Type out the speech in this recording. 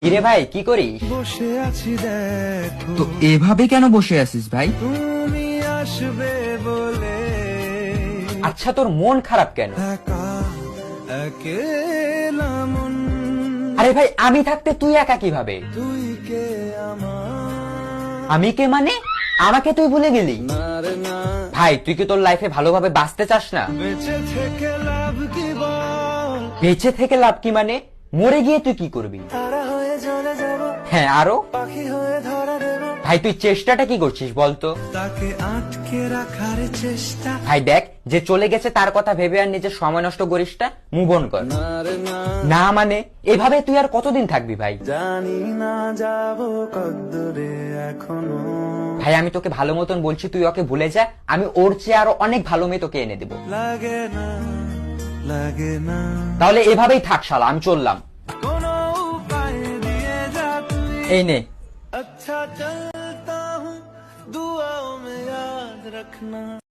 কিরে ভাই কি করিস? বসে আছি দেখো তো এভাবে কেন বসে আছিস ভাই? তুমি আসবে বলে আচ্ছা তোর মন খারাপ কেন? একা একেলা মন আরে ভাই আমি থাকতে তুই একা কিভাবে? তুই কে আমার আমি কে মানে? আমাকে তুই ভুলে গেলি? নারে না ভাই তুই কি তোর লাইফে ভালোভাবে বাঁচতে চাস না? বেঁচে থেকে লাভ কি বল বেঁচে থেকে লাভ কি মানে? মরে গিয়ে তুই কি করবি? তারা হয়ে চলে যাব হ্যাঁ আরো? পাখি হয়ে ধরা দেব ভাই তুই চেষ্টাটা কি করছিস বলতো? তাকে আটকে রাখার চেষ্টা ভাই দেখ যে চলে গেছে তার কথা ভেবে আর নিজের সময় নষ্ট করিস না, মুভ অন কর। নারে না না মানে এভাবে তুই আর কতদিন থাকবি ভাই? জানি না যাব কদ্দুরে এখনো ভাই আমি তোকে ভালো মতন বলছি তুই ওকে ভুলে যা, আমি ওর চেয়ে আরো অনেক ভালো মেয়ে তোকে এনে দেবো। লাগে না লাগে না তাহলে এভাবেই থাক শালা, আমি চললাম। কোনো উপায় দিয়ে যা তুই এই নে। अच्छा चलता हूँ दुआओं में याद रखना।